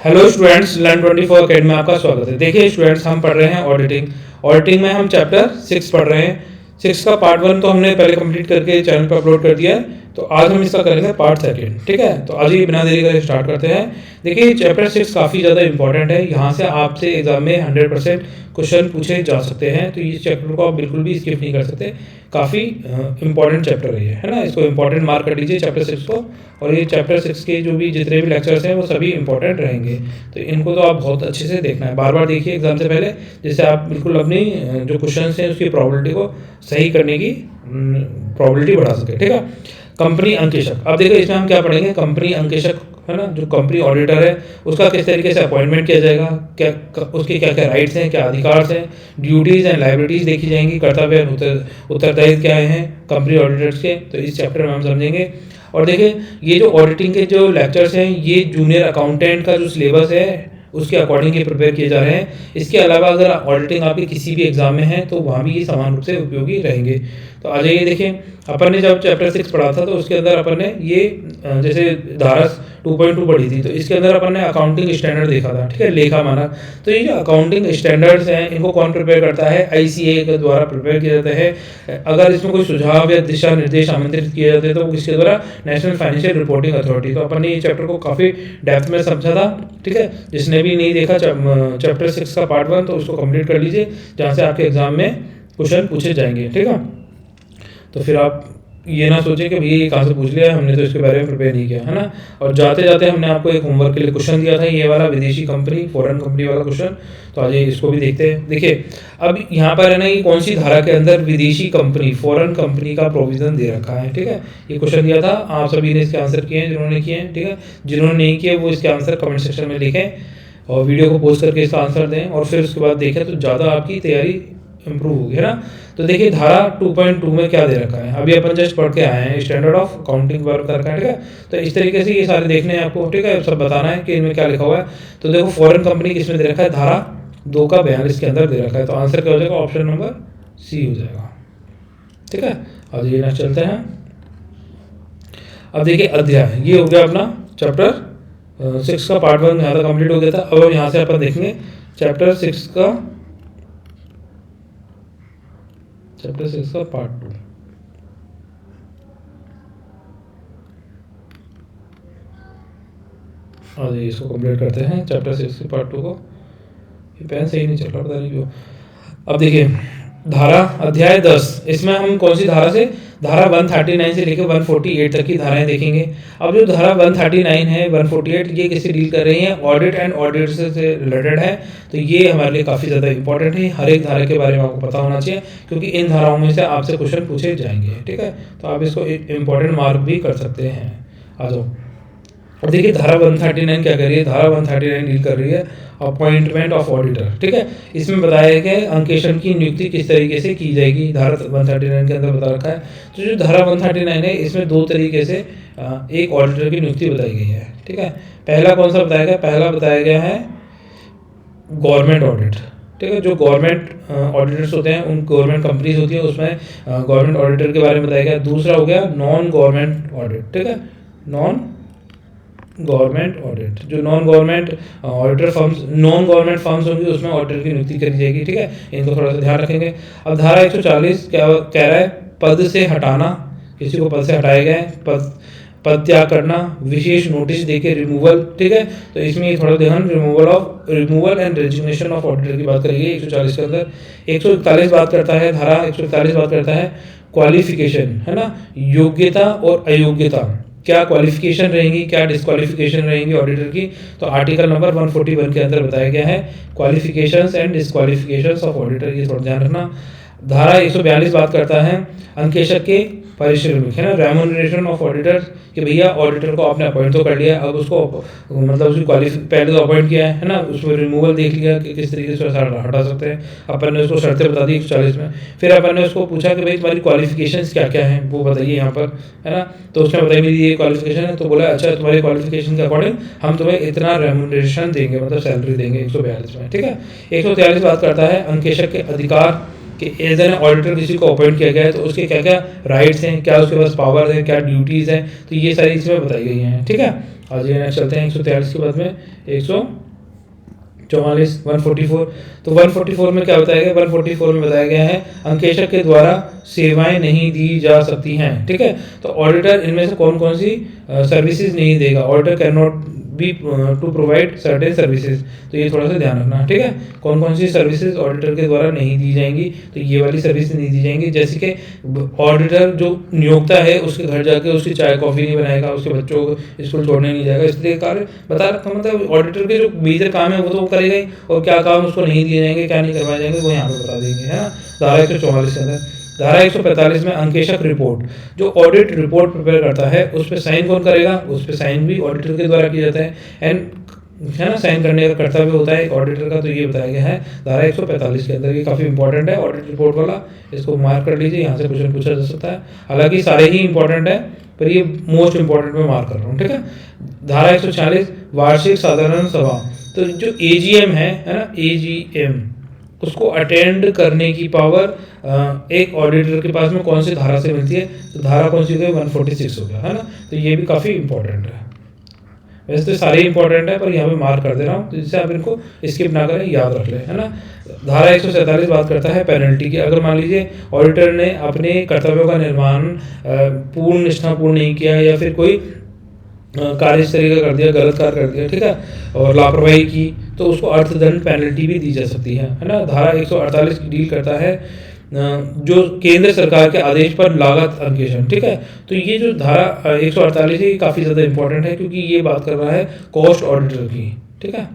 Hello students, learn 24 academy में आपका स्वागत है। देखिए स्टूडेंट्स, हम पढ़ रहे हैं ऑडिटिंग में हम चैप्टर 6 पढ़ रहे हैं। 6 का पार्ट 1 तो हमने पहले कंप्लीट करके चैनल पर अपलोड कर दिया है, तो आज हम इसका करेंगे पार्ट 2। ठीक है, तो आज ही बिना देरी करे स्टार्ट करते हैं। देखिए चैप्टर 6 काफ़ी ज़्यादा इंपॉर्टेंट है। यहाँ से आपसे एग्जाम में 100% क्वेश्चन पूछे जा सकते हैं, तो इस चैप्टर को आप बिल्कुल भी स्किप नहीं कर सकते। काफ़ी इंपॉर्टेंट चैप्टर है ना। इसको इंपॉर्टेंट मार्क कर लीजिए चैप्टर 6 को। और ये चैप्टर 6 के जो भी जितने भी लेक्चर्स हैं वो सभी इंपॉर्टेंट रहेंगे, तो इनको तो आप बहुत अच्छे से देखना है, बार बार देखिए एग्जाम से पहले, जिससे आप बिल्कुल अपनी जो क्वेश्चन हैं उसकी प्रॉबिलिटी को सही करने की प्रॉबिलिटी बढ़ा सके। ठीक है, कंपनी अंकेशक। अब देखो इसमें हम क्या पढ़ेंगे, कंपनी अंकेशक है ना, जो कंपनी ऑडिटर है उसका किस तरीके से अपॉइंटमेंट किया जाएगा, क्या उसके क्या क्या राइट्स हैं, क्या अधिकार हैं, ड्यूटीज़ एंड लाइबिलिटीज़ देखी जाएंगी, कर्तव्य उत्तरदायित्व क्या हैं कंपनी ऑडिटर्स के, तो इस चैप्टर में हम समझेंगे। और देखिए ये जो ऑडिटिंग के जो लेक्चर्स हैं ये जूनियर अकाउंटेंट का जो सिलेबस है उसके अकॉर्डिंग ये प्रिपेयर किए जा रहे हैं। इसके अलावा अगर ऑडिटिंग आपके किसी भी एग्जाम में है तो वहाँ भी ये समान रूप से उपयोगी रहेंगे। तो आ जाइए, देखिए अपन ने जब चैप्टर 6 पढ़ा था तो उसके अंदर अपन ने ये जैसे धारा 2.2 पढ़ी थी, तो इसके अंदर अपन ने अकाउंटिंग स्टैंडर्ड देखा था। ठीक है, लेखा मानक। तो ये जो अकाउंटिंग स्टैंडर्ड्स हैं इनको कौन प्रिपेयर करता है, ICAI के द्वारा प्रिपेयर किया जाता है। अगर इसमें कोई सुझाव या दिशा निर्देश आमंत्रित किए जाते हैं तो इसके द्वारा नेशनल फाइनेंशियल रिपोर्टिंग अथॉरिटी। तो अपन ने ये चैप्टर को काफ़ी डेप्थ में समझा था। ठीक है, जिसने भी नहीं देखा चैप्टर 6 का पार्ट 1 तो उसको कंप्लीट कर लीजिए, जहाँ से आपके एग्जाम में क्वेश्चन पूछे जाएंगे। ठीक है, तो फिर आप ये ना सोचें कि भैया ये कहाँ से पूछ लिया, हमने तो इसके बारे में प्रिपेयर नहीं किया है ना। और जाते जाते हमने आपको एक होमवर्क के लिए क्वेश्चन दिया था, ये वाला विदेशी कंपनी फॉरेन कंपनी वाला क्वेश्चन। तो आज इसको भी देखते हैं। देखिए अब यहाँ पर है ना, ये कौन सी धारा के अंदर विदेशी कंपनी फॉरेन कंपनी का प्रोविजन दे रखा है। ठीक है, ये क्वेश्चन दिया था, आप सभी ने इसके आंसर किए हैं जिन्होंने किए हैं। ठीक है, जिन्होंने नहीं किए वो इसके आंसर कमेंट सेक्शन में लिखें और वीडियो को पोस्ट करके इसका आंसर दें, और फिर उसके बाद देखें तो ज़्यादा आपकी तैयारी इंप्रूव होगी, है ना। तो देखिए धारा 2.2 में क्या दे रखा है, अभी अपन जस्ट पढ़ के आए हैं, स्टैंडर्ड ऑफ अकाउंटिंग वर्क कर रखा है। ठीक है, तो इस तरीके से ये सारे देखने हैं आपको। ठीक है, सब बताना है कि इनमें क्या लिखा हुआ है। तो देखो फॉरेन कंपनी किसमें दे रखा है, धारा 2 का 42 के अंदर दे रखा है। तो आंसर क्या हो जाएगा, ऑप्शन नंबर C हो जाएगा। ठीक है, अब ये नेक्स्ट चलते हैं। अब देखिए अध्याय, ये हो गया अपना चैप्टर 6 का पार्ट 1 यहाँ तक कंप्लीट हो गया था। अब यहाँ से अपन देखेंगे चैप्टर 6 का पार्ट 2। और इसको कंप्लीट करते हैं चैप्टर 6 के पार्ट 2 को। ये पेन सही नहीं चल रहा, पता नहीं क्यों। अब देखिए धारा अध्याय 10, इसमें हम कौन सी धारा से, धारा 139 से लेकर 148 तक की धाराएं देखेंगे। अब जो धारा 139 है 148 ये किससे डील कर रही हैं, ऑडिट एंड ऑडिट से रिलेटेड है। तो ये हमारे लिए काफ़ी ज़्यादा इंपॉर्टेंट है, हर एक धारा के बारे में आपको पता होना चाहिए, क्योंकि इन धाराओं में से आपसे क्वेश्चन पूछे जाएंगे। ठीक है, तो आप इसको इंपॉर्टेंट मार्क भी कर सकते हैं। आ जाओ, अब देखिए धारा 139 क्या कर रही है, धारा 139 डील कर रही है अपॉइंटमेंट ऑफ ऑडिटर। ठीक है, इसमें बताया गया है अंकेशन की नियुक्ति किस तरीके से की जाएगी, धारा 139 के अंदर बता रखा है। तो जो धारा 139 है इसमें 2 तरीके से एक ऑडिटर की नियुक्ति बताई गई है। ठीक है, पहला कौन सा बताया गया, पहला बताया गया है गवर्नमेंट ऑडिट। ठीक है, जो गवर्नमेंट ऑडिटर्स होते हैं, उन गवर्नमेंट कंपनीज होती है उसमें गवर्नमेंट ऑडिटर के बारे में बताया गया। दूसरा हो गया नॉन गवर्नमेंट ऑडिट। ठीक है, नॉन गवर्नमेंट ऑडिट, जो नॉन गवर्नमेंट गवर्नमेंट फर्म्स होंगी उसमें ऑडिटर की नियुक्ति करी जाएगी। ठीक है, इनको थोड़ा सा ध्यान रखेंगे। अब धारा 140 क्या कह रहा है, पद से हटाना, किसी को पद से हटाया गया है, पद त्याग करना, विशेष नोटिस देके रिमूवल। ठीक है, तो इसमें थोड़ा ध्यान, removal and resignation of auditor की बात करेंगे 140 के अंदर। 141 बात करता है, धारा 141 बात करता है क्वालिफिकेशन, है ना, योग्यता और अयोग्यता, क्या क्वालिफिकेशन रहेंगी, क्या डिस्क्वालिफिकेशन रहेंगी ऑडिटर की। तो आर्टिकल नंबर 141 के अंदर बताया गया है क्वालिफिकेशंस एंड डिस्क्वालिफिकेशंस ऑफ ऑडिटर, ये थोड़ा ध्यान रखना। धारा 142 बात करता है अंकेशक के पारिश्रमिक, है ना, रेम्यूनरेशन ऑफ ऑडिटर, कि भैया ऑडिटर को आपने अपॉइंट तो कर लिया, अब उसको मतलब उसकी पहले तो अपॉइंट किया है ना, उसमें रिमूवल देख लिया कि किस तरीके से हटा सकते हैं, अपन ने उसको शर्तें बता दी 140 में। फिर अपन ने उसको पूछा कि भाई तुम्हारी क्वालिफिकेशंस क्या क्या हैं वो बताइए यहाँ पर, है ना। तो उसने बताई मेरी ये क्वालिफिकेशन है, तो बोला अच्छा तुम्हारी क्वालिफिकेशन के अकॉर्डिंग हम तुम्हें इतना रेम्यूनरेशन देंगे, मतलब सैलरी देंगे 142 में। ठीक है, 143 बात करता है अंकेशक के अधिकार कि एज एन ऑडिटर किसी को अपॉइंट किया गया है तो उसके क्या क्या राइट्स हैं, क्या उसके पास पावर है, क्या ड्यूटीज़ हैं, तो ये सारी इसमें बताई गई हैं। ठीक है, आज ये चलते हैं 143 के बाद में 144 144। तो 144 में क्या बताया गया, 144 में बताया गया है अंकेशक के द्वारा सेवाएं नहीं दी जा सकती हैं। ठीक है, तो ऑडिटर इनमें से कौन कौन सी सर्विसेज नहीं देगा, auditor can not be to provide certain services, तो ये थोड़ा सा ध्यान रखना। ठीक है, कौन कौन सी सर्विसेज ऑडिटर के द्वारा नहीं दी जाएंगी, तो ये वाली सर्विस नहीं दी जाएंगी, जैसे कि ऑडिटर जो नियोक्ता है उसके घर जाके उसकी चाय कॉफ़ी नहीं बनाएगा, उसके बच्चों को स्कूल छोड़ने नहीं जाएगा, इस तरह का कार्य बता रखा। मतलब ऑडिटर के जो मेजर काम है वो तो वो करेगा ही, और क्या काम उसको नहीं दिए जाएंगे, क्या नहीं करवाए जाएंगे, वो यहाँ पे बता देंगे, है ना। धारा 144 के अंदर। धारा 145 में अंकेशक रिपोर्ट, जो ऑडिट रिपोर्ट प्रिपेयर करता है उस पर साइन कौन करेगा, उस पर साइन भी ऑडिटर के द्वारा किया जाता है, एंड है ना, साइन करने का कर्तव्य होता है ऑडिटर का, तो ये बताया गया है धारा 145 के अंदर। ये काफ़ी इंपॉर्टेंट है ऑडिट रिपोर्ट वाला, इसको मार्क कर लीजिए, यहाँ से क्वेश्चन पूछा जा सकता है। हालांकि सारे ही इंपॉर्टेंट है पर ये मोस्ट इंपॉर्टेंट मैं मार्क कर रहा हूँ। ठीक है, धारा 146 वार्षिक साधारण सभा, तो जो AGM है ना, AGM उसको अटेंड करने की पावर एक ऑडिटर के पास में कौन सी धारा से मिलती है, तो धारा कौन सी हो गई, 146 हो गया, है ना। तो ये भी काफ़ी इंपॉर्टेंट है, वैसे तो सारे इंपॉर्टेंट है पर यहाँ पे मार्क कर दे रहा हूँ जिससे आप इनको स्किप ना करें, याद रख लें, है ना। धारा 147 बात करता है पेनल्टी की। अगर मान लीजिए ऑडिटर ने अपने कर्तव्यों का निर्वहन पूर्ण निष्ठापूर्ण नहीं किया, या फिर कोई कार्य इस तरीके का कर दिया, गलत कार्य कर दिया, ठीक है, और लापरवाही की, तो उसको अर्थदंड पेनल्टी भी दी जा सकती है ना। धारा 148 डील करता है जो केंद्र सरकार के आदेश पर लागत अंकेक्षण। ठीक है, तो ये जो धारा 148 है ये काफ़ी ज़्यादा इंपॉर्टेंट है, क्योंकि ये बात कर रहा है कॉस्ट ऑडिटर की। ठीक है,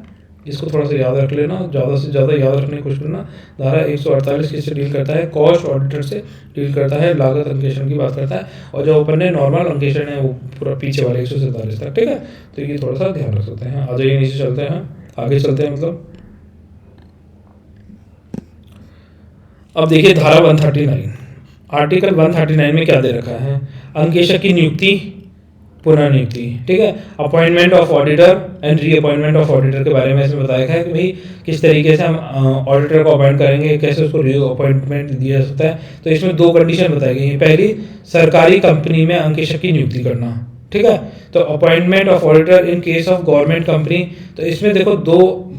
इसको थोड़ा सा याद रख लेना, ज़्यादा से ज़्यादा याद रखने की कोशिश करना। धारा 148 किससे डील करता है, कॉस्ट ऑडिटर से डील करता है, लागत अंकेक्षण की बात करता है, और जो ऊपर ने नॉर्मल अंकेक्षण है वो पूरा पीछे वाले 147 तक। ठीक है, तो ये थोड़ा सा ध्यान रख सकते हैं। आ जाइए नीचे चलते हैं, आगे चलते हैं। मतलब अब देखिए धारा 139, आर्टिकल 139 में क्या दे रखा है, अंकेक्षक की नियुक्ति पुनः नियुक्ति। ठीक है, appointment of auditor and re appointment of auditor के बारे में इसमें बताया गया है कि भाई किस तरीके से हम ऑडिटर को अपॉइंट करेंगे, कैसे उसको री अपॉइंटमेंट दिया जा सकता है। तो इसमें दो कंडीशन बताई गई हैं। पहली, सरकारी कंपनी में अंकेक्षक की नियुक्ति करना। ठीक है, तो appointment of auditor in case of government company, तो इसमें देखो दो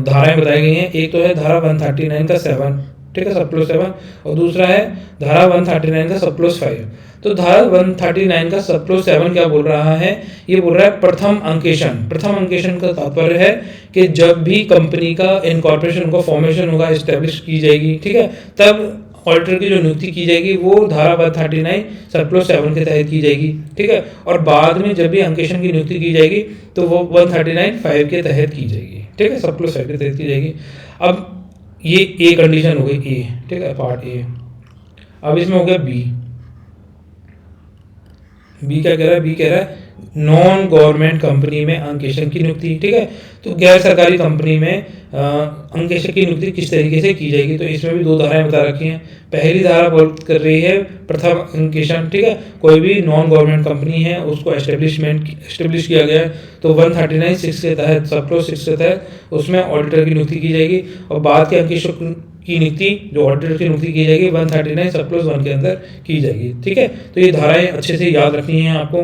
धाराएं बताई गई हैं। एक तो है धारा 139 का 7, ठीक है, सब क्लोज 7, और दूसरा है धारा 139 का सब क्लोज 5। तो धारा 139 का सब क्लोज 7 क्या बोल रहा है, ये बोल रहा है प्रथम अंकेक्षण। प्रथम अंकेक्षण का तात्पर्य है कि जब भी कंपनी का इनकॉर्पोरेशन का फॉर्मेशन होगा, एस्टेब्लिश की जाएगी, ठीक है, तब ऑडिटर की जो नियुक्ति की जाएगी वो धारा 139 सब क्लोज 7 के तहत की जाएगी। ठीक है, और बाद में जब भी अंकेक्षण की नियुक्ति की जाएगी तो वो 139 5 के तहत की जाएगी। ठीक है, सब क्लोज 5 के तहत की जाएगी। अब ये ए कंडीशन हो गई, ए, ठीक है, पार्ट ए। अब इसमें हो गया बी। बी क्या कह रहा है, बी कह रहा है नॉन गवर्नमेंट कंपनी में अंकेक्षक की नियुक्ति। ठीक है, तो गैर सरकारी कंपनी में अंकेक्षक की नियुक्ति किस तरीके से की जाएगी, तो इसमें भी दो धाराएं बता रखी हैं। पहली धारा बात कर रही है प्रथम अंकेक्षण। ठीक है, कोई भी नॉन गवर्नमेंट कंपनी है उसको एस्टेब्लिश किया गया है तो 139 6 के तहत, सब क्लोज 6 के तहत उसमें ऑडिटर की नियुक्ति की जाएगी, और बाद के अंकेक्षक की नियुक्ति जो ऑडिटर की नियुक्ति की जाएगी 139 सब क्लोज 1 के अंदर की जाएगी। ठीक है, तो ये धाराएं अच्छे से याद रखनी है आपको।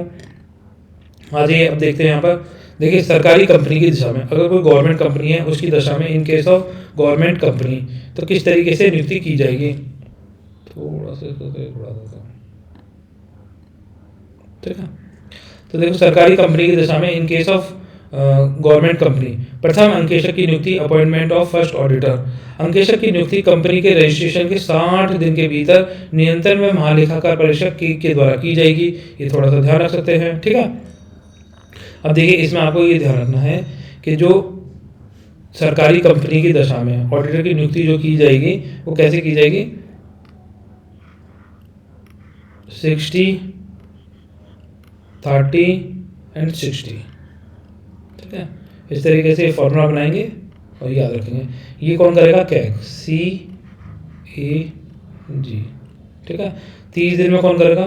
हाँ जी, अब देखते हैं यहाँ पर। देखिए, सरकारी कंपनी की दिशा में, अगर कोई गवर्नमेंट कंपनी है उसकी दशा में, in case of government company, तो किस तरीके से नियुक्ति की जाएगी। थोड़ा सा बढ़ा देता हूँ। ठीक है, तो देखो सरकारी कंपनी की दिशा में, in case of government company, प्रथम अंकेक्षक की नियुक्ति अपॉइंटमेंट ऑफ फर्स्ट ऑडिटर। अंकेक्षक की नियुक्ति कंपनी के रजिस्ट्रेशन के 60 दिन के भीतर नियंत्रण में महालेखाकार परीक्षक के द्वारा की जाएगी। ये थोड़ा सा ध्यान रख सकते हैं। ठीक है, अब देखिए इसमें आपको ये ध्यान रखना है कि जो सरकारी कंपनी की दशा में ऑडिटर की नियुक्ति जो की जाएगी वो कैसे की जाएगी, 60 30 एंड 60। ठीक है, इस तरीके से फॉर्मूला बनाएंगे और याद रखेंगे। ये कौन करेगा, कैग, CAG। ठीक है, 30 दिन में कौन करेगा,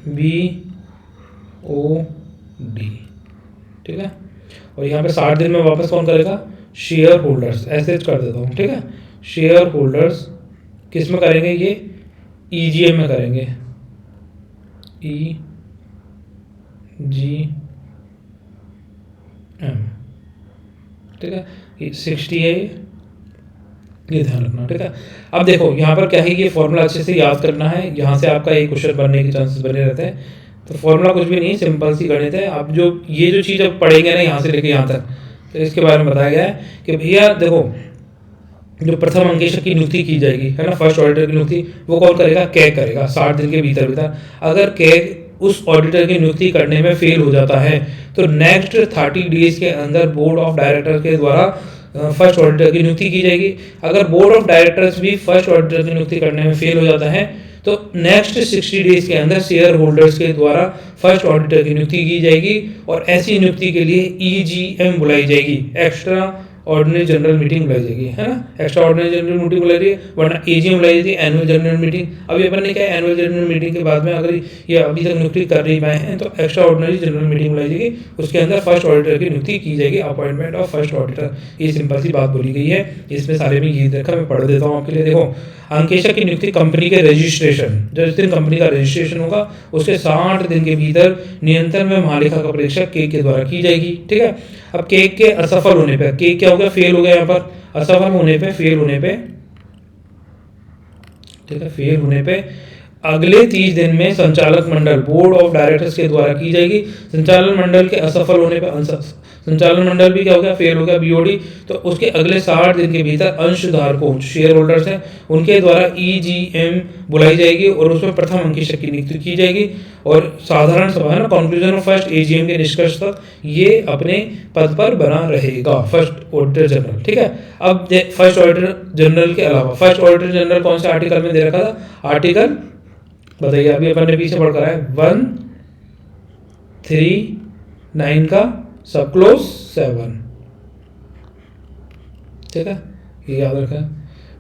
BOD। ठीक है, और यहाँ पे 60 दिन में वापस कौन करेगा, शेयर होल्डर्स, ऐसे कर देता हूँ, ठीक है। शेयर होल्डर्स किस में करेंगे, ये ईजीएम में करेंगे, ईजीएम, ठीक है। 60 है ये ध्यान रखना, ठीक है। अब देखो यहाँ पर क्या है, ये फॉर्मूला अच्छे से याद करना है, यहाँ से आपका एक क्वेश्चन बनने के चांसेस बने रहते हैं। तो फॉर्मूला कुछ भी नहीं, सिंपल सी गणित है। आप जो ये जो चीज़ अब पढ़ेंगे ना यहाँ से लेके यहाँ तक, तो इसके बारे में बताया गया है कि भैया देखो, जो प्रथम अंकेशक की नियुक्ति की जाएगी है ना, फर्स्ट ऑडिटर की नियुक्ति वो कौन करेगा, कैग करेगा 60 दिन के भीतर भीतर। अगर कैग उस ऑडिटर की नियुक्ति करने में फेल हो जाता है तो नेक्स्ट 30 डेज के अंदर बोर्ड ऑफ डायरेक्टर के द्वारा फर्स्ट ऑडिटर की नियुक्ति की जाएगी। अगर बोर्ड ऑफ डायरेक्टर्स भी फर्स्ट ऑडिटर की नियुक्ति करने में फेल हो जाता है तो नेक्स्ट 60 डेज के अंदर शेयर होल्डर्स के द्वारा फर्स्ट ऑडिटर की नियुक्ति की जाएगी और ऐसी नियुक्ति के लिए ईजीएम बुलाई जाएगी, एक्स्ट्रा ऑर्डिनरी जनरल मीटिंग बुलाई जाएगी, है ना। एक्स्ट्रा ऑर्डिनरी जनरल मीटिंग बुलाई जाएगी, वरना एजीएम बुलाई जाती है, एनुअल जनरल मीटिंग। अभी अपन ने क्या है, एनुअल जनरल मीटिंग के बाद में अगर ये अभी तक नियुक्ति कर रही हैं तो एक्स्ट्रा ऑर्डिनरी जनरल मीटिंग बुलाई जाएगी, उसके अंदर फर्स्ट ऑडिटर की नियुक्ति की जाएगी, अपॉइंटमेंट ऑफ फर्स्ट ऑडिटर। ये सिंपल सी बात बोली गई है, इसमें सारे में ये देखा, मैं पढ़ देता हूँ आपके लिए। देखो, अंकेशक की नियुक्ति कंपनी के रजिस्ट्रेशन, जिस दिन कंपनी का रजिस्ट्रेशन होगा उसके 60 दिन के भीतर नियंत्रण में महालेखा का परीक्षक के द्वारा की जाएगी, ठीक है। अब के असफल होने पे, के क्या हो गया, फेल हो गया, यहाँ पर असफल होने पे, फेल होने पे, ठीक है, फेल होने पे अगले 30 दिन में संचालक मंडल बोर्ड ऑफ डायरेक्टर्स के द्वारा की जाएगी। संचालन मंडल के असफल होने पे, संचालन मंडल भी क्या हो गया, फेल हो गया, बीओडी, तो उसके अगले 60 दिन के भीतर अंशधारकों शेयर होल्डर्स हैं उनके द्वारा ईजीएम बुलाई जाएगी और उसमें प्रथम अंकेशक की नियुक्ति की जाएगी और साधारण सभा है ना, कंक्लूजन ऑफ फर्स्ट एजीएम के निष्कर्ष तक ये अपने पद पर बना रहेगा फर्स्ट ऑडिटर जनरल, ठीक है। अब फर्स्ट ऑडिटर जनरल के अलावा फर्स्ट ऑडिटर जनरल कौन से आर्टिकल में दे रखा था, आर्टिकल बताइए, अभी अपन ने पीछे पढ़ कर आए 139 का सब क्लोज 7, ठीक है, ये याद रखा है।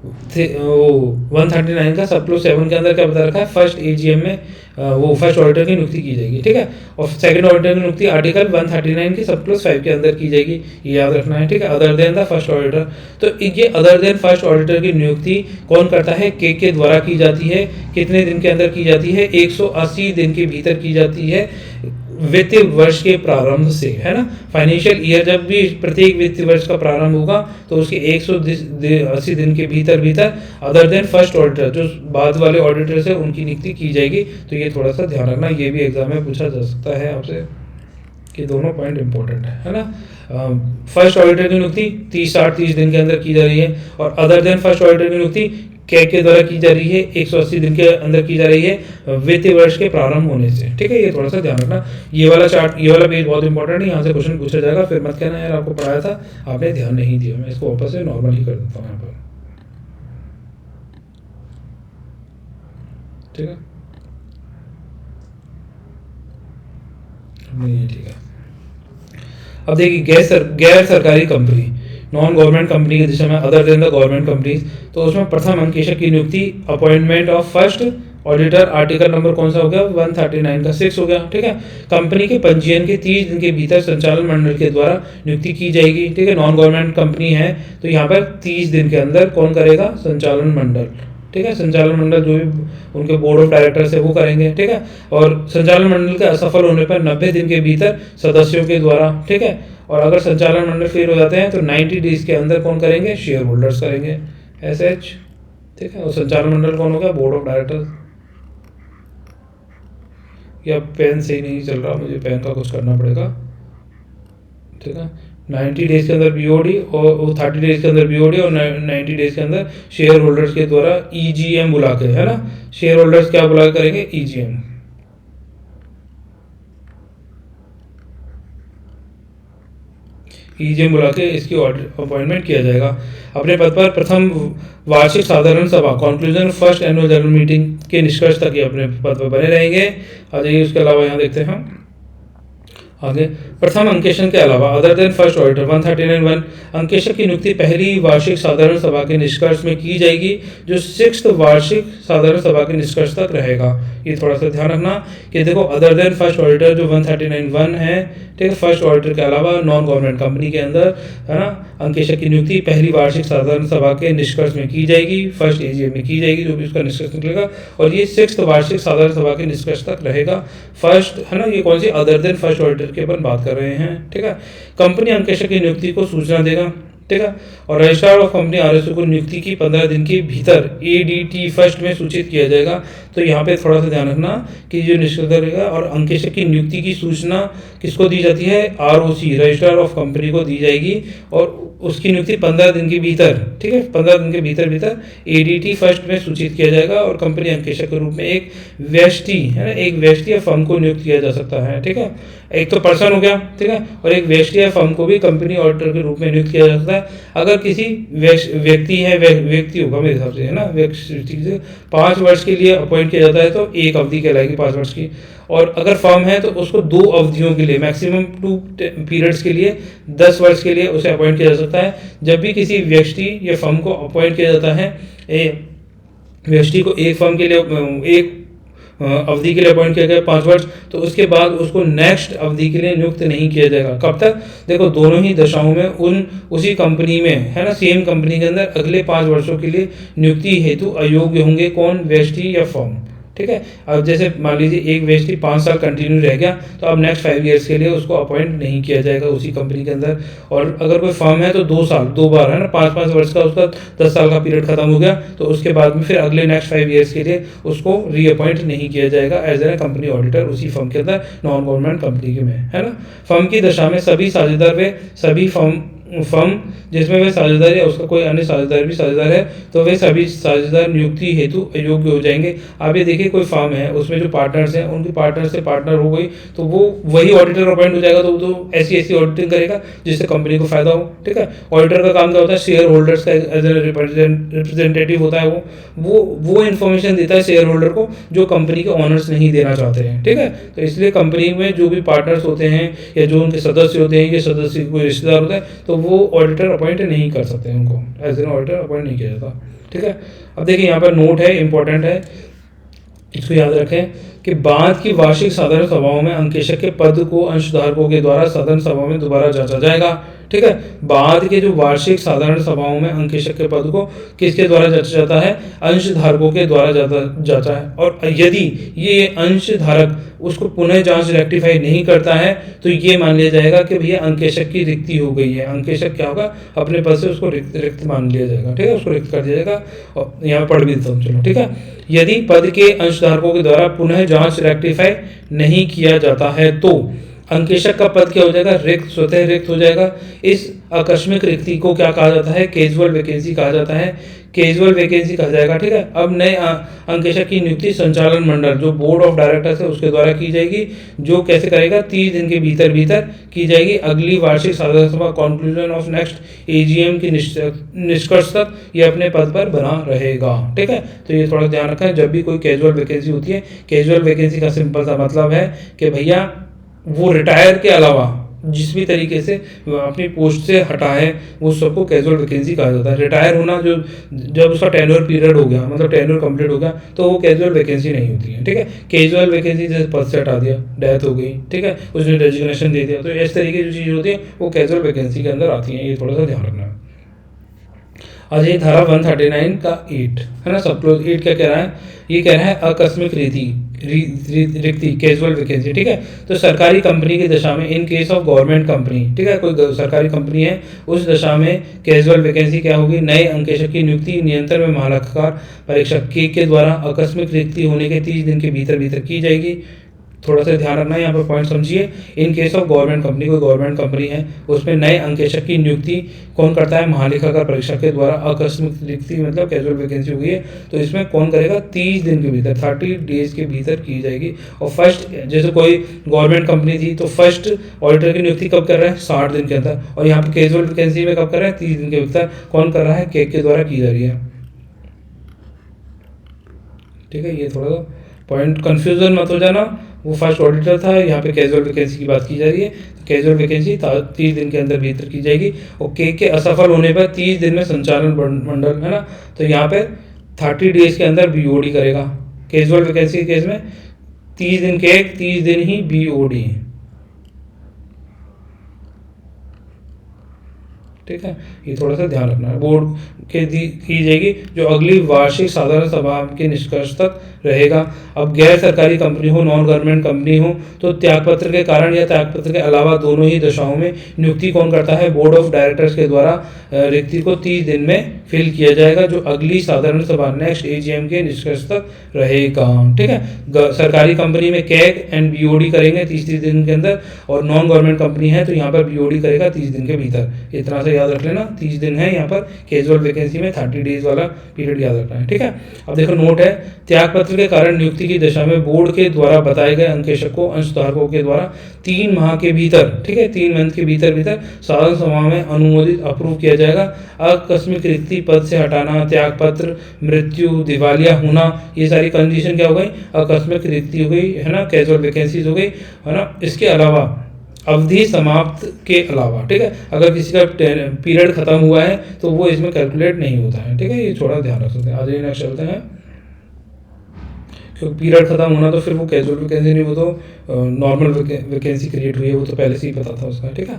139 का सब क्लोज 7 के अंदर क्या बता रखा है, फर्स्ट एजीएम में वो फर्स्ट ऑडिटर की नियुक्ति की जाएगी, ठीक है। और सेकंड ऑडिटर की नियुक्ति आर्टिकल 139 के सब क्लोज 5 के अंदर की जाएगी, ये याद रखना है, ठीक है। Other than the first auditor, तो ये अदर देन फर्स्ट ऑडिटर की नियुक्ति कौन करता है, के द्वारा की जाती है। कितने दिन के अंदर की जाती है, 180 दिन के भीतर की जाती है, वित्तीय वर्ष के प्रारंभ से, है ना। फाइनेंशियल ईयर जब भी प्रत्येक वित्तीय वर्ष का प्रारंभ होगा तो उसके 180 दिन के भीतर भीतर अदर देन फर्स्ट ऑडिटर, जो बाद वाले ऑडिटर्स है, उनकी नियुक्ति की जाएगी। तो ये थोड़ा सा ध्यान रखना, ये भी एग्जाम में पूछा जा सकता है आपसे कि दोनों पॉइंट इंपॉर्टेंट है ना। फर्स्ट ऑडिटर की नियुक्ति 30 दिन के अंदर की जा रही है और अदर देन फर्स्ट ऑडिटर की नियुक्ति के द्वारा की जा रही है, 180 दिन के अंदर की जा रही है वित्तीय वर्ष के प्रारंभ होने से, ठीक है। ये थोड़ा सा ध्यान रखना, ये वाला चार्ट, ये वाला पेज बहुत इंपॉर्टेंट है, यहाँ से क्वेश्चन पूछा जाएगा, फिर मत कहना यार आपको पढ़ाया था आपने ध्यान नहीं दिया। मैं इसको वापस से नॉर्मल ही कर देता हूँ यहाँ पर, ठीक है, ये ठीक है। अब देखिए गैर सरकारी कंपनी, नॉन गवर्नमेंट कंपनी की दिशा में other than the government companies, तो उसमें प्रथम अंकेशक की नियुक्ति appointment of first auditor, article number कौन सा हो गया, 139 का 6 हो गया, ठीक है। कंपनी के पंजीयन के 30 दिन के भीतर संचालन मंडल के द्वारा नियुक्ति की जाएगी, ठीक है। नॉन गवर्नमेंट कंपनी है तो यहाँ पर 30 दिन के अंदर कौन करेगा, संचालन मंडल, ठीक है। संचालन मंडल जो भी उनके बोर्ड ऑफ डायरेक्टर्स है वो करेंगे, ठीक है। और संचालन मंडल के असफल होने पर 90 दिन के भीतर सदस्यों के द्वारा, ठीक है। और अगर संचालन मंडल फेल हो जाते हैं तो 90 डेज के अंदर कौन करेंगे, शेयर होल्डर्स करेंगे, एसएच, ठीक है। और संचालन मंडल कौन होगा, बोर्ड ऑफ डायरेक्टर्स। या पेन सही नहीं चल रहा, मुझे पेन का कुछ करना पड़ेगा, ठीक है। 90 डेज के अंदर बीओडी और 30 डेज के अंदर बीओडी और 90 डेज के अंदर शेयर होल्डर्स के द्वारा ईजीएम बुला के, है ना। शेयर होल्डर्स क्या बुला करेंगे, ईजीएम, ईजीएम बुला के इसकी अपॉइंटमेंट किया जाएगा। अपने पद पर प्रथम वार्षिक साधारण सभा, conclusion first annual general meeting के निष्कर्ष तक ये अपने पद पर बने रहेंगे। आ जाइए, उसके अलावा यहाँ देखते हैं आगे प्रथम अंकेशन के अलावा अदर देन फर्स्ट ऑडिटर 139(1) अंकेशक की नियुक्ति पहली वार्षिक साधारण सभा के निष्कर्ष में की जाएगी जो 6th वार्षिक साधारण सभा के निष्कर्ष तक रहेगा। ये थोड़ा सा ध्यान रखना कि देखो अदर देन फर्स्ट ऑडिटर जो 139(1) है, ठीक है, फर्स्ट ऑडिटर के अलावा नॉन गवर्नमेंट कंपनी के अंदर, है ना, अंकेशक की नियुक्ति पहली वार्षिक साधारण सभा के निष्कर्ष में की जाएगी, फर्स्ट एजीएम में की जाएगी, जो भी उसका निष्कर्ष निकलेगा, और ये 6th वार्षिक साधारण सभा के निष्कर्ष तक रहेगा। फर्स्ट, है ना, ये कौन सी अदर देन फर्स्ट ऑडिटर के अपन बात कर रहे हैं, ठीक है। कंपनी अंकेशक की नियुक्ति को सूचना देगा, ठीक है, और रजिस्ट्रार ऑफ कंपनी आरएसओ को नियुक्ति की 15 दिन के भीतर एडीटी फर्स्ट में सूचित किया जाएगा। तो यहाँ पे थोड़ा सा ध्यान रखना कि जो निष्कर्ष रहेगा, और अंकेशक की नियुक्ति की सूचना किसको दी जाती है, आरओसी रजिस्ट्रार ऑफ कंपनी को दी जाएगी, और उसकी नियुक्ति 15 दिन के भीतर, ठीक है, 15 दिन के भीतर एडीटी फर्स्ट में सूचित किया जाएगा, और कंपनी अंकेशक के रूप में एक व्यष्टि, है ना, एक व्यष्टि या फर्म को नियुक्त किया जा सकता है, ठीक है। एक तो पर्सन हो गया, ठीक है, और एक व्यष्टि या फर्म को भी कंपनी ऑडिटर के रूप में नियुक्त किया जा सकता है। अगर किसी व्यक्ति होगा मेरे हिसाब से, है ना, व्यक्ति से 5 वर्ष के लिए अपॉइंट किया जाता है तो एक अवधि कहलाएगी 5 वर्ष की, और अगर फर्म है तो उसको 2 अवधियों के लिए, मैक्सिमम 2 पीरियड्स के लिए 10 वर्ष के लिए उसे अपॉइंट किया जा सकता है। जब भी किसी व्यक्ति या फर्म को अपॉइंट किया जाता है, व्यक्ति को एक फर्म के लिए एक अवधि के लिए अपॉइंट किया गया 5 वर्ष, तो उसके बाद उसको नेक्स्ट अवधि के लिए नियुक्त नहीं किया जाएगा। कब तक, देखो दोनों ही दशाओं में उसी कंपनी में, है ना, सेम कंपनी के अंदर अगले 5 वर्षों के लिए नियुक्ति हेतु अयोग्य होंगे कौन, व्यक्ति या फर्म, ठीक है। अब जैसे मान लीजिए एक व्यक्ति 5 साल कंटिन्यू रह गया, तो अब नेक्स्ट 5 ईयर्स के लिए उसको अपॉइंट नहीं किया जाएगा उसी कंपनी के अंदर। और अगर कोई फर्म है तो 2 साल 2 बार, है ना, 5-5 वर्ष का उसका 10 साल का पीरियड खत्म हो गया, तो उसके बाद में फिर अगले नेक्स्ट 5 ईयर्स के लिए उसको रीअपॉइंट नहीं किया जाएगा एज ए कंपनी ऑडिटर उसी फर्म के अंदर, नॉन गवर्नमेंट कंपनी के में, है ना। फर्म की दशा में सभी साझेदार वे सभी फर्म जिसमें वे साझेदार या उसका कोई अन्य साझेदार भी साझेदार है, तो वे सभी साझेदार नियुक्ति हेतु अयोग्य हो जाएंगे। आप ये देखिए कोई फर्म है, उसमें जो पार्टनर्स हैं, उनकी पार्टनर से पार्टनर हो गई तो वो वही ऑडिटर अपॉइंट हो जाएगा, तो वो तो ऐसी ऑडिटिंग करेगा जिससे कंपनी को फायदा हो, ठीक है। ऑडिटर का काम क्या होता है, शेयर होल्डर्स का एज ए रिप्रेजेंटेटिव होता है, वो इन्फॉर्मेशन देता है शेयर होल्डर को जो कंपनी के ऑनर्स नहीं देना चाहते हैं, ठीक है। तो इसलिए कंपनी में जो भी पार्टनर्स होते हैं या जो उनके सदस्य होते हैं, ये सदस्य कोई रिश्तेदार होता है, तो वो ऑडिटर अपॉइंट नहीं कर सकते, उनको एज एन ऑडिटर अपॉइंट नहीं किया जाता, ठीक है। अब देखिए यहाँ पर नोट है, इंपॉर्टेंट है, इसको याद रखें कि बाद की वार्षिक साधारण सभाओं में अंकेशक के पद को अंशधारकों के द्वारा सदन सभा में दोबारा जांचा जाएगा, ठीक है। बाद के जो वार्षिक साधारण सभाओं में अंकेशक के पद को किसके द्वारा जांचा जाता है, अंशधारकों के द्वारा जाता है, और यदि ये अंशधारक उसको पुनः जांच रेक्टिफाई नहीं करता है तो ये मान लिया जाएगा कि भैया अंकेशक की रिक्ति हो गई है। अंकेशक क्या होगा, अपने पद से उसको रिक्त मान लिया जाएगा, ठीक है, उसको रिक्त कर दिया जाएगा। और यहाँ पढ़ भी देता हूँ, चलो, ठीक है। यदि पद के अंशधारकों के द्वारा पुनः जांच रेक्टिफाई नहीं किया जाता है तो अंकेशक का पद क्या हो जाएगा, रिक्त, स्वतः रिक्त हो जाएगा। इस आकस्मिक रिक्ति को क्या कहा जाता है, कैजुअल वैकेंसी कहा जाता है, कैजुअल वैकेंसी कहा जाएगा, ठीक है। अब नए अंकेशक की नियुक्ति संचालन मंडल जो बोर्ड ऑफ डायरेक्टर्स है उसके द्वारा की जाएगी, जो कैसे करेगा, 30 दिन के भीतर की जाएगी। अगली वार्षिक साधारण सभा कंक्लूजन ऑफ नेक्स्ट एजीएम की निष्कर्ष तक ये अपने पद पर बना रहेगा, ठीक है। तो ये थोड़ा ध्यान रखा है, जब भी कोई कैजुअल वैकेंसी होती है, कैजुअल वैकेंसी का सिंपल सा मतलब है कि भैया वो रिटायर के अलावा जिस भी तरीके से अपनी पोस्ट से हटा है वो सबको कैजुअल वैकेंसी कहा जाता है। रिटायर होना जो जब उसका टेन्योर पीरियड हो गया, मतलब टेन्योर कंप्लीट हो गया, तो वो कैजुअल वैकेंसी नहीं होती है, ठीक है। कैजुअल वैकेंसी जैसे पद से हटा दिया, डेथ हो गई, ठीक है, उसने रेजिग्नेशन दे दिया, तो इस तरीके की जो चीज़ होती है वो कैजुअल वैकेंसी के अंदर आती है, ये थोड़ा सा ध्यान रखना है। आज ये धारा 139 का 8 है ना, सब क्लोज 8 क्या कह रहा है, ये कह रहा है आकस्मिक रिक्ति कैजुअल वैकेंसी, ठीक है। तो सरकारी कंपनी की दशा में in case of government company, ठीक है, कोई सरकारी कंपनी है उस दशा में कैजुअल वैकेंसी क्या होगी, नए अंकेशक की नियुक्ति नियंत्रण में महालेखाकार परीक्षक के द्वारा आकस्मिक रिक्ति होने के 30 दिन के भीतर की जाएगी। थोड़ा सा ध्यान रखना है यहाँ पर, पॉइंट समझिए। In case of government company, कोई गवर्नमेंट कंपनी है उसमें नए अंकेशक की नियुक्ति कौन करता है, महालेखाकार परीक्षक के द्वारा। आकस्मिक रिक्ति मतलब कैजुअल वैकेंसी हो गई है, तो इसमें कौन करेगा, 30 दिन के भीतर, 30 डेज के भीतर की जाएगी। और फर्स्ट, जैसे कोई गवर्नमेंट कंपनी थी तो फर्स्ट ऑडिटर की नियुक्ति कब कर रहा है, 60 दिन के अंदर, और यहाँ पर कैजुअल वैकेंसी में कब कर रहा है, 30 दिन के भीतर कौन कर रहा है, के द्वारा की जा रही है, ठीक है। ये थोड़ा सा पॉइंट कंफ्यूजन मत हो जाना, वो फर्स्ट ऑडिटर था। यहाँ पे कैजुअल वैकेंसी की बात की जा रही है, तो कैजुअल वैकेंसी 30 दिन के अंदर भीतर की जाएगी। और के असफल होने पर 30 दिन में संचालन मंडल, है ना, तो यहाँ पे 30 डेज के अंदर बीओडी करेगा। कैजुअल वैकेंसी के केस में 30 दिन के 30 दिन ही बीओडी, ठीक है, ये थोड़ा सा ध्यान रखना है। बोर्ड के की जाएगी जो अगली वार्षिक साधारण सभा के निष्कर्ष तक रहेगा। अब गैर सरकारी कंपनी हो, नॉन गवर्नमेंट कंपनी हो, तो त्यागपत्र के कारण या त्यागपत्र के अलावा दोनों ही दशाओं में नियुक्ति कौन करता है? बोर्ड ऑफ डायरेक्टर्स के द्वारा रिक्ति को 30 दिन में फिल किया जाएगा, जो अगली साधारण सभा नेक्स्ट एजीएम के निष्कर्ष तक रहेगा, ठीक है। सरकारी कंपनी में कैग एंड बीओडी करेंगे 30 दिन के अंदर, और नॉन गवर्नमेंट कंपनी है तो यहाँ पर बीओडी करेगा 30 दिन के भीतर। इतना से याद रख लेना, 30 दिन है यहाँ पर कैजुअल वैकेंसी में, 30 डेज वाला पीरियड याद रखना है, ठीक है। अब देखो नोट है, त्यागपत्र के कारण नियुक्ति की दशा में बोर्ड के द्वारा बताए गए अंकेशक को अंशधारकों के द्वारा 3 माह के भीतर, ठीक है, 3 मंथ के भीतर साधारण सभा में अनुमोदित अप्रूव किया जाएगा। आकस्मिक रिक्ति, पद से हटाना, त्यागपत्र, मृत्यु, दिवालिया होना, ये सारी कंडीशन क्या हो गई? आकस्मिक रिक्ति हो गई, है ना, कैजुअल वैकेंसीज हो गई, है ना। इसके अलावा अवधि समाप्त के अलावा, ठीक है, अगर किसी का पीरियड खत्म हुआ है तो वो इसमें कैलकुलेट नहीं होता है, ठीक है, ये थोड़ा ध्यान रख सकते हैं। आज नेक्स्ट चलते हैं, क्योंकि पीरियड खत्म होना तो फिर वो कैजुअल वैकेंसी नहीं, वो तो नॉर्मल वैकेंसी क्रिएट हुई है, वो तो पहले से ही पता था उसका, ठीक है।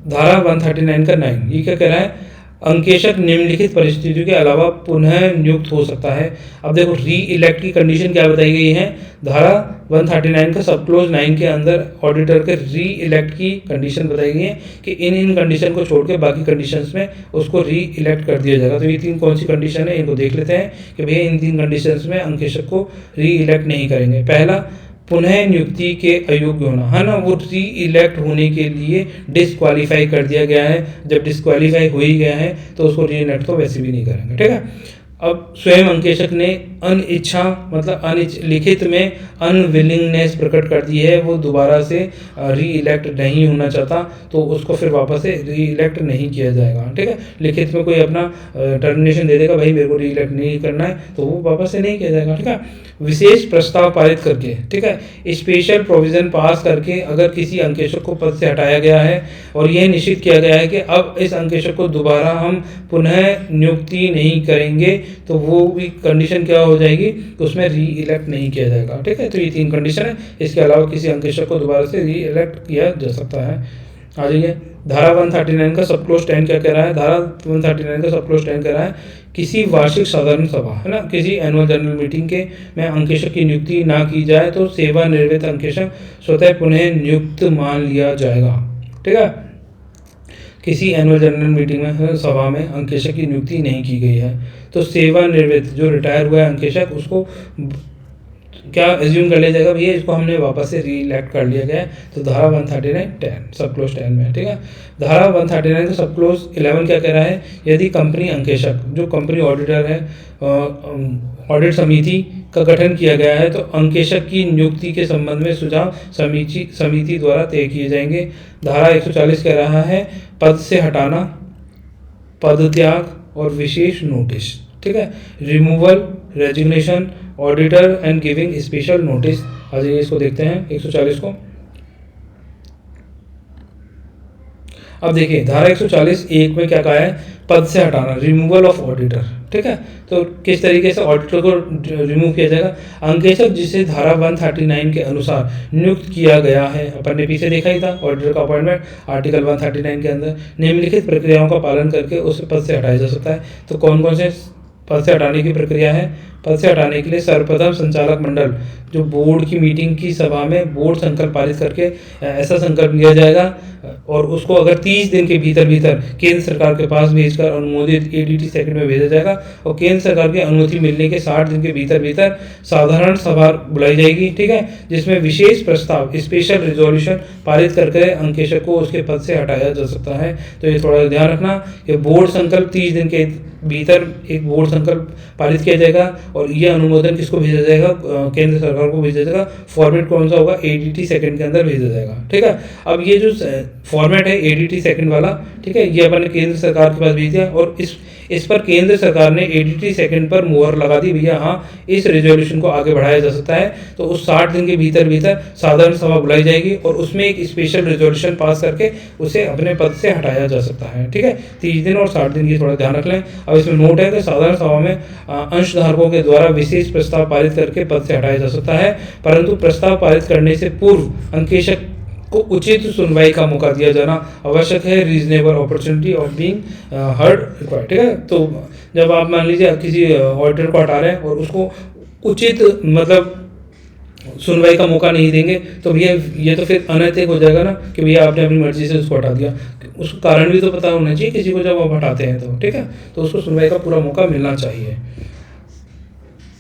धारा 139 का 9 ये क्या कह रहा है? अंकेशक निम्नलिखित परिस्थितियों के अलावा पुनः नियुक्त हो सकता है। अब देखो री इलेक्ट की कंडीशन क्या बताई गई है? धारा 139 का सब क्लोज 9 के अंदर ऑडिटर के री इलेक्ट की कंडीशन बताई गई है कि इन कंडीशन को छोड़ के बाकी कंडीशंस में उसको री इलेक्ट कर दिया जाएगा। तो ये 3 कौन सी कंडीशन है, इनको देख लेते हैं कि भैया इन 3 कंडीशंस में अंकेशक को री इलेक्ट नहीं करेंगे। पहला, पुनः नियुक्ति के अयोग्य होना, है ना, वो री इलेक्ट होने के लिए डिस्क्वालीफाई कर दिया गया है। जब डिस्क्वालीफाई हो ही गया है तो उसको री इलेक्ट तो वैसे भी नहीं करेंगे, ठीक है। अब स्वयं अंकेशक ने अनिच्छा मतलब लिखित में अनविलिंगनेस प्रकट कर दी है, वो दोबारा से री इलेक्ट नहीं होना चाहता, तो उसको फिर वापस से री इलेक्ट नहीं किया जाएगा, ठीक है। लिखित में कोई अपना टर्मिनेशन दे देगा, भाई मेरे को री इलेक्ट नहीं करना है, तो वो वापस से नहीं किया जाएगा, ठीक है। विशेष प्रस्ताव पारित करके, ठीक है, स्पेशल प्रोविजन पास करके अगर किसी अंकेशक को पद से हटाया गया है और यह निश्चित किया गया है कि अब इस अंकेशक को दोबारा हम पुनः नियुक्ति नहीं करेंगे, तो वो भी कंडीशन क्या हो जाएगी? उसमें री इलेक्ट नहीं किया जाएगा, ठीक है। तो ये 3 कंडीशन है, इसके अलावा किसी अंकेशक को दोबारा से री इलेक्ट किया जा सकता है। आ जाइए, धारा 139 का सब क्लोज 10 क्या कह रहा है? धारा 139 का सब क्लोज 10 कह रहा है किसी वार्षिक साधारण सभा, है ना, किसी एनुअल जनरल मीटिंग के में अंकेशक की नियुक्ति ना की जाए तो सेवानिवृत्त अंकेशक स्वतः पुनः नियुक्त मान लिया जाएगा, ठीक है। किसी एनुअल जनरल मीटिंग में सभा में अंकेशक की नियुक्ति नहीं की गई है तो सेवानिवृत्त जो रिटायर हुआ है अंकेशक, उसको क्या एज्यूम कर लिया जाएगा? भैया इसको हमने वापस से री इलेक्ट कर लिया गया है, तो धारा 139 10 सब क्लोज 10 में, ठीक है। धारा 139 का सब क्लोज 11 क्या कह रहा है? यदि कंपनी अंकेशक जो कंपनी ऑडिटर है, ऑडिट समिति का गठन किया गया है, तो अंकेशक की नियुक्ति के संबंध में सुझाव समिति द्वारा तय किए जाएंगे। धारा 140 कह रहा है पद से हटाना, पद त्याग और विशेष नोटिस, ठीक है, removal, resignation, auditor and giving special notice. आ जाइए इसको देखते हैं 140 को। अब देखिए धारा 140(1) में क्या कहा है? पद से हटाना, रिमूवल ऑफ ऑडिटर, ठीक है। तो किस तरीके से ऑडिटर को रिमूव किया जाएगा? अंकेशक जिसे धारा 139 के अनुसार नियुक्त किया गया है, अपन ने पीछे देखा ही था ऑडिटर का अपॉइंटमेंट आर्टिकल 139 के अंदर, निम्नलिखित प्रक्रियाओं का पालन करके उस पद से हटाया जा सकता है। तो कौन कौन से पद से हटाने की प्रक्रिया है? पद से हटाने के लिए सर्वप्रथम संचालक मंडल जो बोर्ड की मीटिंग की सभा में बोर्ड संकल्प पारित करके ऐसा संकल्प लिया जाएगा और उसको अगर 30 दिन के भीतर केंद्र सरकार के पास भेजकर अनुमोदित एडीटी सेकंड में भेजा जाएगा और केंद्र सरकार की अनुमति मिलने के 60 दिन के भीतर साधारण सभा बुलाई जाएगी, ठीक है, जिसमें विशेष प्रस्ताव स्पेशल रिजोल्यूशन पारित करके अंकेशक को उसके पद से हटाया जा सकता है। तो ये थोड़ा ध्यान रखना कि बोर्ड संकल्प 30 दिन के भीतर एक बोर्ड संकल्प पारित किया जाएगा और यह अनुमोदन किसको भेजा जाएगा? केंद्र सरकार को भेजा जाएगा। फॉर्मेट कौन सा होगा? एडीटी सेकंड के अंदर भेजा जाएगा, ठीक है। अब ये जो फॉर्मेट है एडीटी सेकंड वाला, ठीक है, ये अपन ने केंद्र सरकार के पास भेज दिया और इस इस पर केंद्र सरकार ने 83 सेकंड पर मुहर लगा दी, भैया हाँ इस रेजोल्यूशन को आगे बढ़ाया जा सकता है। तो उस 60 दिन के भीतर भीतर साधारण सभा बुलाई जाएगी और उसमें एक स्पेशल रेजोल्यूशन पास करके उसे अपने पद से हटाया जा सकता है। ठीक है, 30 दिन और 60 दिन की थोड़ा ध्यान रख लें। अब इसमें नोट है कि साधारण सभा में अंशधारकों के द्वारा विशेष प्रस्ताव पारित करके पद से हटाया जा सकता है, परंतु प्रस्ताव पारित करने से पूर्व अंकेशक को उचित सुनवाई का मौका दिया जाना आवश्यक है। Reasonable opportunity of being heard required. ठीक है, तो जब आप मान लीजिए किसी ऑडिटर को हटा रहे हैं और उसको उचित मतलब सुनवाई का मौका नहीं देंगे तो भैया ये तो फिर अनैतिक हो जाएगा ना कि भैया आपने अपनी मर्जी से उसको हटा दिया। उसको कारण भी तो पता होना चाहिए किसी को जब आप हटाते हैं तो। ठीक है, तो उसको सुनवाई का पूरा मौका मिलना चाहिए।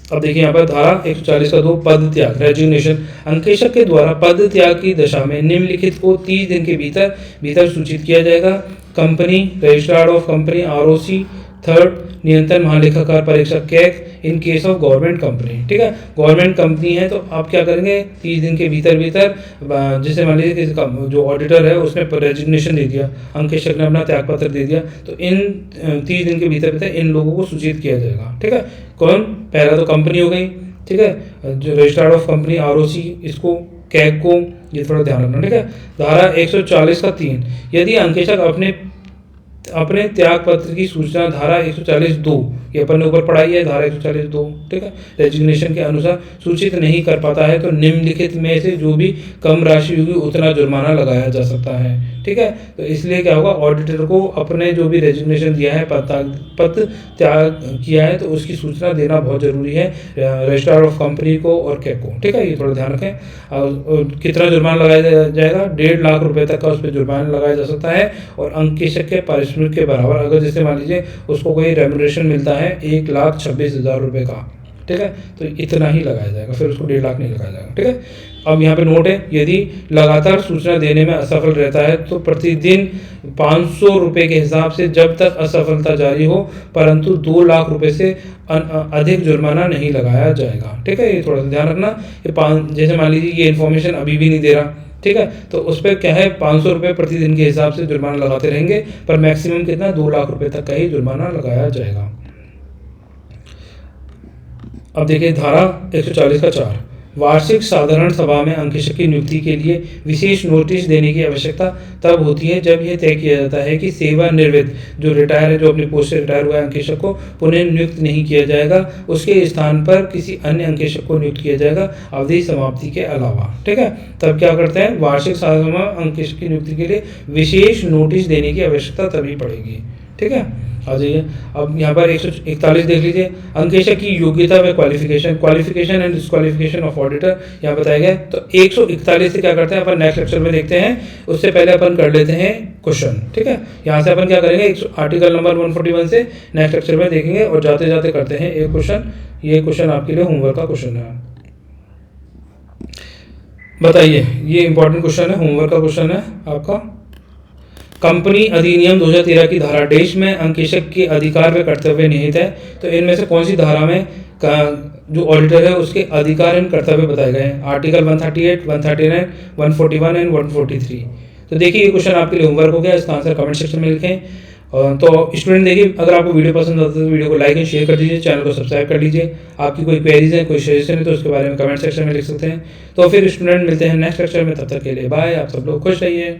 अब देखिए यहाँ पर धारा 140 का 2 पद त्याग रेजिग्नेशन। अंकेशक के द्वारा पद त्याग की दशा में निम्नलिखित को 30 दिन के भीतर सूचित किया जाएगा। Company, registrar of company ROC, third नियंत्रण महालेखाकार परीक्षक CAG in case of government company. ठीक है, गवर्नमेंट कंपनी है तो आप क्या करेंगे 30 दिन के भीतर जैसे मान लीजिए किसी का जो ऑडिटर है उसने रेजिग्नेशन दे दिया, अंकेशक ने अपना त्यागपत्र दे दिया, तो इन 30 दिन के भीतर इन लोगों को सूचित किया जाएगा। ठीक है, कौन, पहला तो कंपनी हो गई। ठीक है, जो रजिस्ट्रार ऑफ कंपनी ROC, इसको कैग को, ये थोड़ा ध्यान रखना। ठीक है, धारा 140 का 3 यदि अंकेशक अपने त्याग पत्र की सूचना धारा 140(2) ये अपन ने ऊपर पढ़ाई है, धारा 140(2), ठीक है, रेजिग्नेशन के अनुसार सूचित नहीं कर पाता है तो निम्नलिखित में से जो भी कम राशि होगी उतना जुर्माना लगाया जा सकता है। ठीक है, तो इसलिए क्या होगा, ऑडिटर को अपने जो भी रेजिग्नेशन दिया है, पद त्याग किया है, तो उसकी सूचना देना बहुत जरूरी है रजिस्ट्रार ऑफ कंपनी को और कैग को। ठीक है, ये थोड़ा ध्यान रखें। और कितना जुर्माना लगाया जाएगा, 1.5 लाख रुपए तक का उस पर जुर्माना लगाया जा सकता है। और अंकेशक के पारिश्रमिक के बराबर, अगर जैसे मान लीजिए उसको कोई रेम्युनरेशन मिलता है 1,26,000 रुपये का, ठीक है, तो इतना ही लगाया जाएगा, फिर उसको 1.5 लाख नहीं लगाया जाएगा। ठीक है, अब यहाँ पे नोट है, यदि लगातार सूचना देने में असफल रहता है तो प्रतिदिन 500 रुपये के हिसाब से जब तक असफलता जारी हो, परंतु 2 लाख रुपए से अधिक जुर्माना नहीं लगाया जाएगा। ठीक है, ये थोड़ा सा ध्यान रखना। जैसे मान लीजिए ये इन्फॉर्मेशन अभी भी नहीं दे रहा, ठीक है, तो उस पर क्या है 500 रुपये प्रतिदिन के हिसाब से जुर्माना लगाते रहेंगे, पर मैक्सिमम कितना 2 लाख रुपए तक का ही जुर्माना लगाया जाएगा। अब देखिए धारा 140 का 4 वार्षिक साधारण सभा में अंकेशक की नियुक्ति के लिए विशेष नोटिस देने की आवश्यकता तब होती है जब यह तय किया जाता है कि सेवानिवृत्त जो रिटायर है, जो अपनी पोस्ट से रिटायर हुआ है अंकेशक को पुनः नियुक्त नहीं किया जाएगा, उसके स्थान पर किसी अन्य अंकेशक को नियुक्त किया जाएगा अवधि समाप्ति के अलावा। ठीक है, तब क्या करते हैं, वार्षिक साधारण सभा अंकेशक की नियुक्ति के लिए विशेष नोटिस देने की आवश्यकता तभी पड़ेगी। ठीक है, आ जाइए अब यहाँ पर 141 देख लीजिए, अंकेशक की योग्यता व qualification and disqualification of auditor यहाँ बताया गया। तो 141 से क्या करते हैं अपन नेक्स्ट लेक्चर में देखते हैं, उससे पहले अपन कर लेते हैं क्वेश्चन। ठीक है, यहाँ से अपन क्या करेंगे, आर्टिकल नंबर 141 से नेक्स्ट लेक्चर में देखेंगे और जाते जाते करते हैं एक क्वेश्चन। ये क्वेश्चन आपके लिए होमवर्क का क्वेश्चन है। बताइए, ये इंपॉर्टेंट क्वेश्चन है, होमवर्क का क्वेश्चन है आपका। कंपनी अधिनियम 2013 की धारा डेश में अंकेशक के अधिकार व कर्तव्य निहित है, तो इनमें से कौन सी धारा में जो ऑडिटर है उसके अधिकार एवं कर्तव्य बताए गए हैं। Article 138, 139, 141 and 143। तो देखिए ये क्वेश्चन आपके लिए होमवर्क हो गया, इसका आंसर कमेंट सेक्शन में लिखें। तो स्टूडेंट देखिए, अगर आपको वीडियो पसंद आता है तो वीडियो को लाइक एंड शेयर कर दीजिए, चैनल को सब्सक्राइब कर लीजिए। आपकी कोई क्वेरीज है, कोई सजेशन है तो उसके बारे में कमेंट सेक्शन में लिख सकते हैं। तो फिर स्टूडेंट मिलते हैं नेक्स्ट लेक्चर में, तब तक के लिए बाय, आप सब लोग खुश रहिए।